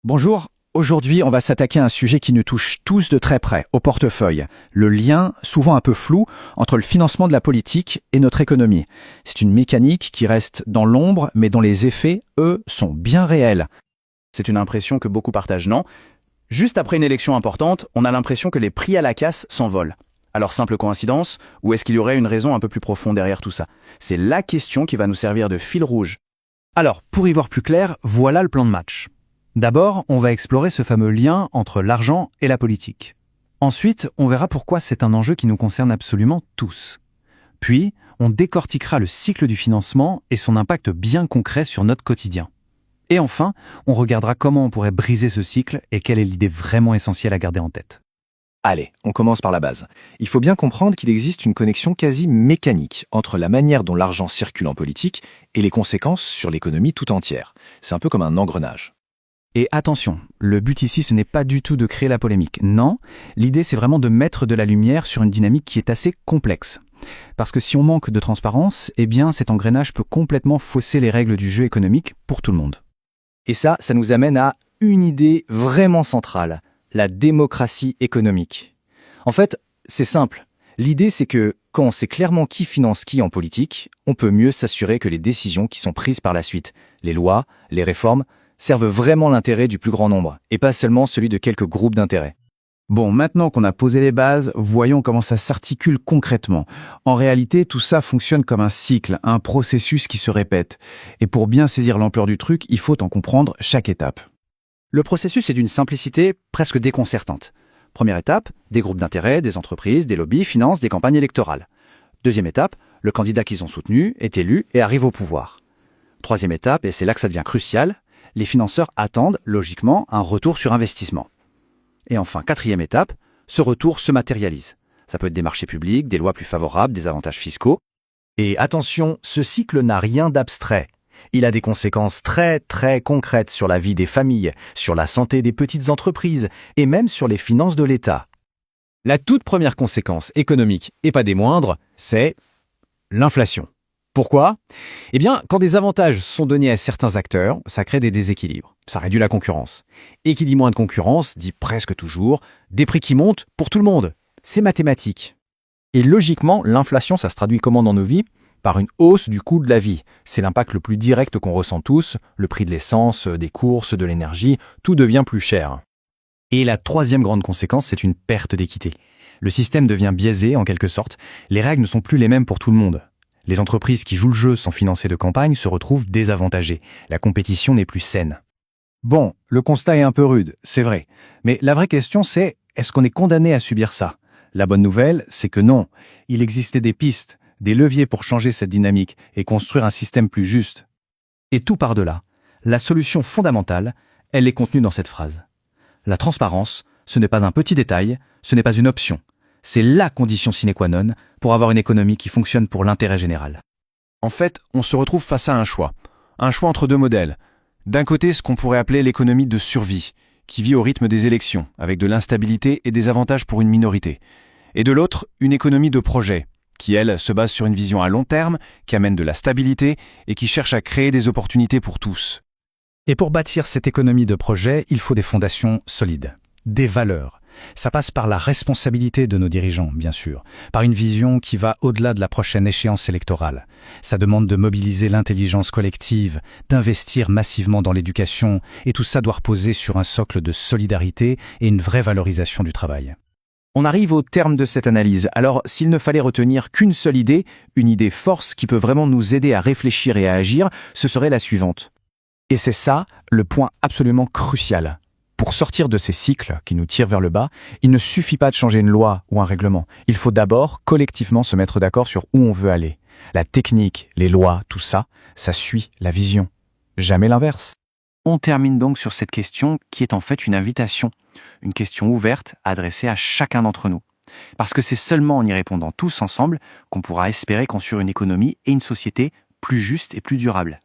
Bonjour, aujourd'hui on va s'attaquer à un sujet qui nous touche tous de très près, au portefeuille. Le lien, souvent un peu flou, entre le financement de la politique et notre économie. C'est une mécanique qui reste dans l'ombre, mais dont les effets, eux, sont bien réels. C'est une impression que beaucoup partagent, non? Juste après une élection importante, on a l'impression que les prix à la casse s'envolent. Alors simple coïncidence, ou est-ce qu'il y aurait une raison un peu plus profonde derrière tout ça? C'est la question qui va nous servir de fil rouge. Alors, pour y voir plus clair, voilà le plan de match. D'abord, on va explorer ce fameux lien entre l'argent et la politique. Ensuite, on verra pourquoi c'est un enjeu qui nous concerne absolument tous. Puis, on décortiquera le cycle du financement et son impact bien concret sur notre quotidien. Et enfin, on regardera comment on pourrait briser ce cycle et quelle est l'idée vraiment essentielle à garder en tête. Allez, on commence par la base. Il faut bien comprendre qu'il existe une connexion quasi mécanique entre la manière dont l'argent circule en politique et les conséquences sur l'économie tout entière. C'est un peu comme un engrenage. Et attention, le but ici ce n'est pas du tout de créer la polémique. Non, l'idée c'est vraiment de mettre de la lumière sur une dynamique qui est assez complexe. Parce que si on manque de transparence, eh bien cet engrenage peut complètement fausser les règles du jeu économique pour tout le monde. Et ça nous amène à une idée vraiment centrale, la démocratie économique. En fait, c'est simple. L'idée, c'est que quand on sait clairement qui finance qui en politique, on peut mieux s'assurer que les décisions qui sont prises par la suite, les lois, les réformes, servent vraiment l'intérêt du plus grand nombre, et pas seulement celui de quelques groupes d'intérêt. Bon, maintenant qu'on a posé les bases, voyons comment ça s'articule concrètement. En réalité, tout ça fonctionne comme un cycle, un processus qui se répète. Et pour bien saisir l'ampleur du truc, il faut en comprendre chaque étape. Le processus est d'une simplicité presque déconcertante. Première étape, des groupes d'intérêt, des entreprises, des lobbies financent des campagnes électorales. Deuxième étape, le candidat qu'ils ont soutenu est élu et arrive au pouvoir. Troisième étape, et c'est là que ça devient crucial, les financeurs attendent, logiquement, un retour sur investissement. Et enfin, quatrième étape, ce retour se matérialise. Ça peut être des marchés publics, des lois plus favorables, des avantages fiscaux. Et attention, ce cycle n'a rien d'abstrait. Il a des conséquences très concrètes sur la vie des familles, sur la santé des petites entreprises et même sur les finances de l'État. La toute première conséquence économique, et pas des moindres, c'est l'inflation. Pourquoi? Eh bien, quand des avantages sont donnés à certains acteurs, ça crée des déséquilibres, ça réduit la concurrence. Et qui dit moins de concurrence, dit presque toujours des prix qui montent pour tout le monde. C'est mathématique. Et logiquement, l'inflation, ça se traduit comment dans nos vies? Par une hausse du coût de la vie. C'est l'impact le plus direct qu'on ressent tous, le prix de l'essence, des courses, de l'énergie, tout devient plus cher. Et la troisième grande conséquence, c'est une perte d'équité. Le système devient biaisé en quelque sorte, les règles ne sont plus les mêmes pour tout le monde. Les entreprises qui jouent le jeu sans financer de campagne se retrouvent désavantagées. La compétition n'est plus saine. Bon, le constat est un peu rude, c'est vrai. Mais la vraie question c'est, est-ce qu'on est condamné à subir ça? La bonne nouvelle, c'est que non. Il existait des pistes, des leviers pour changer cette dynamique et construire un système plus juste. Et tout par-delà, la solution fondamentale, elle est contenue dans cette phrase. La transparence, ce n'est pas un petit détail, ce n'est pas une option. C'est la condition sine qua non pour avoir une économie qui fonctionne pour l'intérêt général. En fait, on se retrouve face à un choix entre deux modèles. D'un côté, ce qu'on pourrait appeler l'économie de survie, qui vit au rythme des élections, avec de l'instabilité et des avantages pour une minorité. Et de l'autre, une économie de projet, qui, elle, se base sur une vision à long terme, qui amène de la stabilité et qui cherche à créer des opportunités pour tous. Et pour bâtir cette économie de projet, il faut des fondations solides, des valeurs. Ça passe par la responsabilité de nos dirigeants, bien sûr, par une vision qui va au-delà de la prochaine échéance électorale. Ça demande de mobiliser l'intelligence collective, d'investir massivement dans l'éducation, et tout ça doit reposer sur un socle de solidarité et une vraie valorisation du travail. On arrive au terme de cette analyse. Alors, s'il ne fallait retenir qu'une seule idée, une idée force qui peut vraiment nous aider à réfléchir et à agir, ce serait la suivante. Et c'est ça le point absolument crucial. Pour sortir de ces cycles qui nous tirent vers le bas, il ne suffit pas de changer une loi ou un règlement. Il faut d'abord collectivement se mettre d'accord sur où on veut aller. La technique, les lois, tout ça, ça suit la vision. Jamais l'inverse. On termine donc sur cette question qui est en fait une invitation, une question ouverte adressée à chacun d'entre nous. Parce que c'est seulement en y répondant tous ensemble qu'on pourra espérer construire une économie et une société plus justes et plus durables.